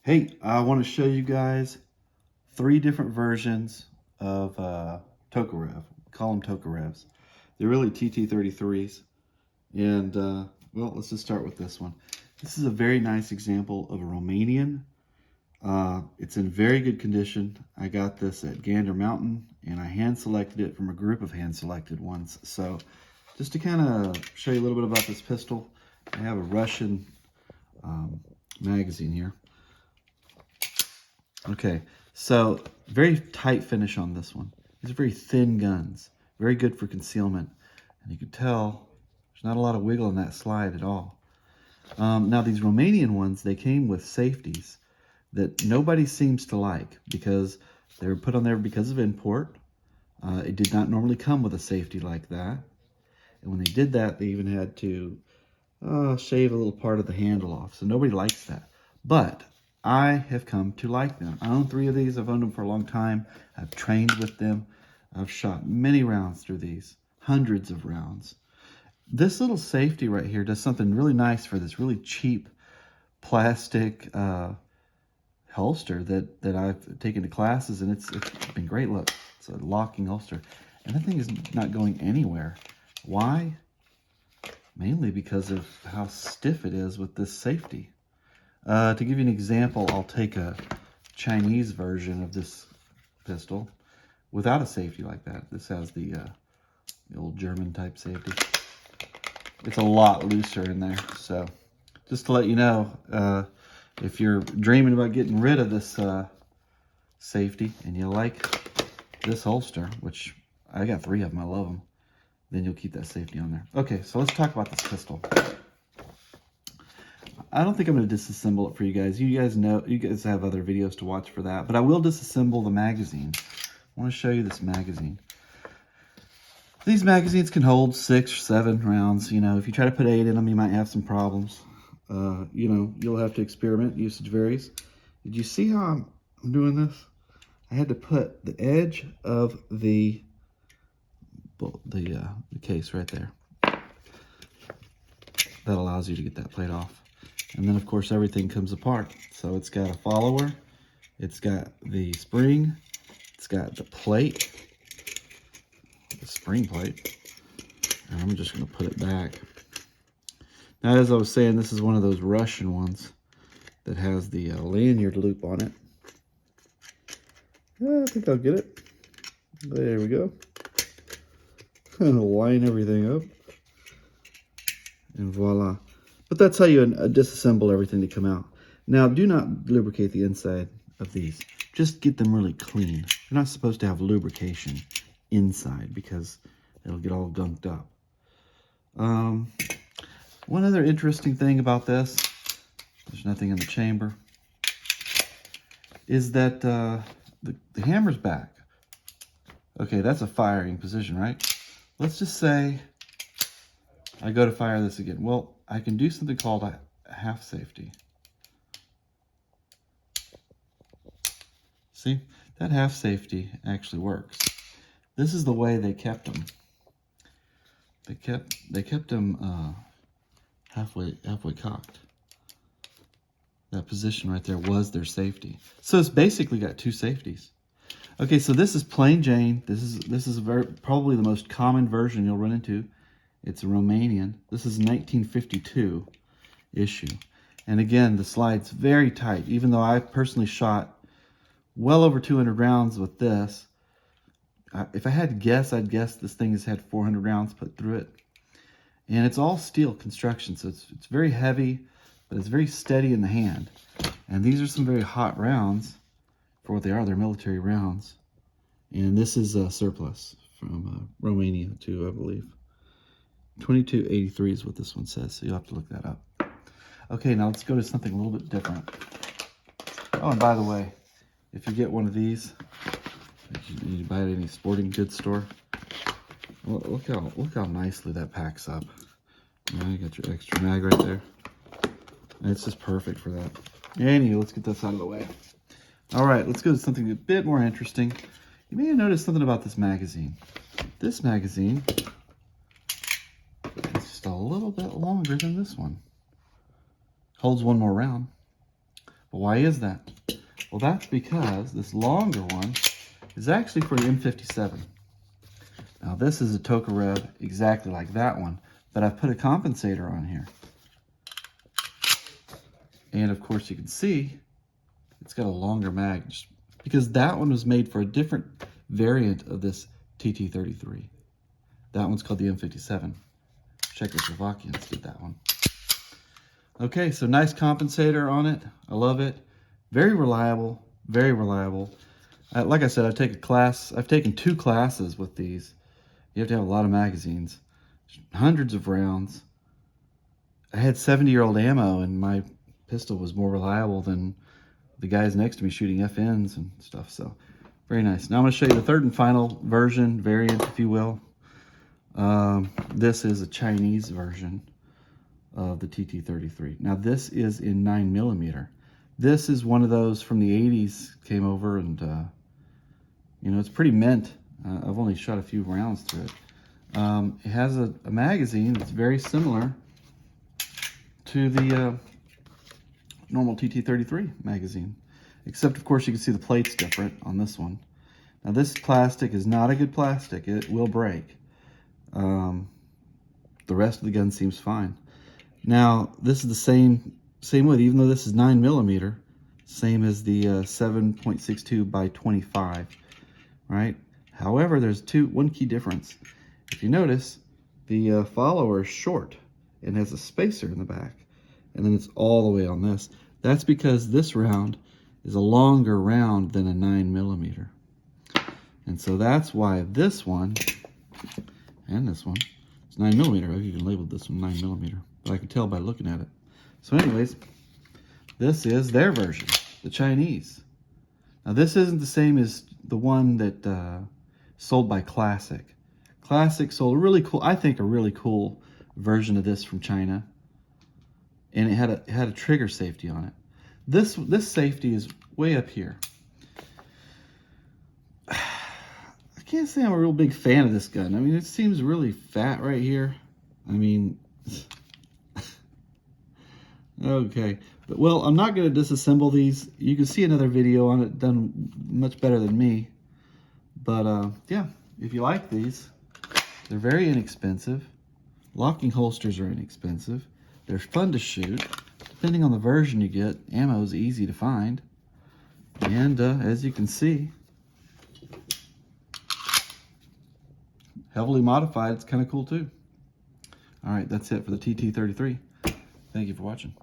Hey, I want to show you guys 3 different versions of Tokarev. Call them Tokarevs. They're really TT-33s. And, well, let's just start with this one. This is a very nice example of a Romanian. It's in very good condition. I got this at Gander Mountain, and I hand-selected it from a group of hand-selected ones. So, just to kind of show you a little bit about this pistol, I have a Russian magazine here. Okay, so very tight finish on this one. These are very thin guns, very good for concealment. And you can tell there's not a lot of wiggle in that slide at all. Now these Romanian ones, they came with safeties that nobody seems to like because they were put on there because of import. It did not normally come with a safety like that. And when they did that, they even had to shave a little part of the handle off. So nobody likes that. But I have come to like them. I own 3 of these. I've owned them for a long time. I've trained with them. I've shot many rounds through these, hundreds of rounds. This little safety right here does something really nice for this really cheap plastic holster that I've taken to classes, and it's been great. Look, it's a locking holster. And that thing is not going anywhere. Why? Mainly because of how stiff it is with this safety. To give you an example, I'll take a Chinese version of this pistol without a safety like that. This has the old German type safety. It's a lot looser in there. So just to let you know, if you're dreaming about getting rid of this safety and you like this holster, which I got 3 of them, I love them, then you'll keep that safety on there. Okay, so let's talk about this pistol. I don't think I'm going to disassemble it for you guys. You guys know, you guys have other videos to watch for that, but I will disassemble the magazine. I want to show you this magazine. These magazines can hold 6 or 7 rounds. You know, if you try to put 8 in them, you might have some problems. You know, you'll have to experiment. Usage varies. Did you see how I'm doing this? I had to put the edge of the case right there. That allows you to get that plate off. And then, of course, everything comes apart. So it's got a follower, it's got the spring, it's got the plate, the spring plate, and I'm just going to put it back. Now, as I was saying, this is one of those Russian ones that has the lanyard loop on it. I think I'll get it. There we go. Line everything up. And voila. But that's how you disassemble everything to come out. Now, do not lubricate the inside of these. Just get them really clean. You're not supposed to have lubrication inside because it'll get all gunked up. One other interesting thing about this, there's nothing in the chamber, is that the hammer's back. Okay, that's a firing position, right? Let's just say I go to fire this again. Well, I can do something called a half safety. See, that half safety actually works. This is the way they kept them. They kept them halfway cocked. That position right there was their safety. So it's basically got 2 safeties. Okay, so this is plain Jane. This is probably the most common version you'll run into. It's a Romanian. This is 1952 issue. And again, the slide's very tight. Even though I personally shot well over 200 rounds with this, if I had to guess, I'd guess this thing has had 400 rounds put through it. And it's all steel construction, so it's very heavy, but it's very steady in the hand. And these are some very hot rounds for what they are. They're military rounds. And this is a surplus from Romania too, I believe. 2283 is what this one says, so you'll have to look that up. Okay, now let's go to something a little bit different. Oh, and by the way, if you get one of these, you buy it at any sporting goods store. Well, look how nicely that packs up. Now you got your extra mag right there. And it's just perfect for that. Anyway, let's get this out of the way. All right, let's go to something a bit more interesting. You may have noticed something about this magazine. This magazine is just a little bit longer than this one. Holds 1 more round. But why is that? Well, that's because this longer one is actually for the M57. Now this is a Tokarev exactly like that one, but I've put a compensator on here. And of course you can see it's got a longer mag because that one was made for a different variant of this TT-33. That one's called the M57. Czechoslovakians did that one. Okay, so nice compensator on it. I love it. Very reliable, very reliable. Like I said, I've taken 2 classes with these. You have to have a lot of magazines, hundreds of rounds. I had 70-year-old ammo, and my pistol was more reliable than the guys next to me shooting FNs and stuff. So very nice. Now I'm going to show you the third and final version, variant, if you will. This is a Chinese version of the TT-33. Now this is in 9mm. This is one of those from the 80s, came over, and you know, it's pretty mint. I've only shot a few rounds through it. It has a magazine that's very similar to the normal TT-33 magazine, except of course you can see the plate's different on this one. Now this plastic is not a good plastic. It will break. The rest of the gun seems fine. Now this is the same wood, even though this is 9mm, same as the 7.62 by 25, right? However, there's one key difference. If you notice, the follower is short and has a spacer in the back, and then it's all the way on this. That's because this round is a longer round than a 9mm. And so that's why this one and this one is 9mm. You can label this one 9mm, but I can tell by looking at it. So anyways, this is their version, the Chinese. Now this isn't the same as the one that sold by Classic. Classic sold a really cool, I think a really cool version of this from China. And it had a trigger safety on it. This safety is way up here. I can't say I'm a real big fan of this gun. I mean, it seems really fat right here. I mean, okay. But, well, I'm not going to disassemble these. You can see another video on it done much better than me. But, yeah, if you like these, they're very inexpensive. Locking holsters are inexpensive. They're fun to shoot. Depending on the version you get, ammo is easy to find. And as you can see, heavily modified. It's kind of cool too. All right, that's it for the TT-33. Thank you for watching.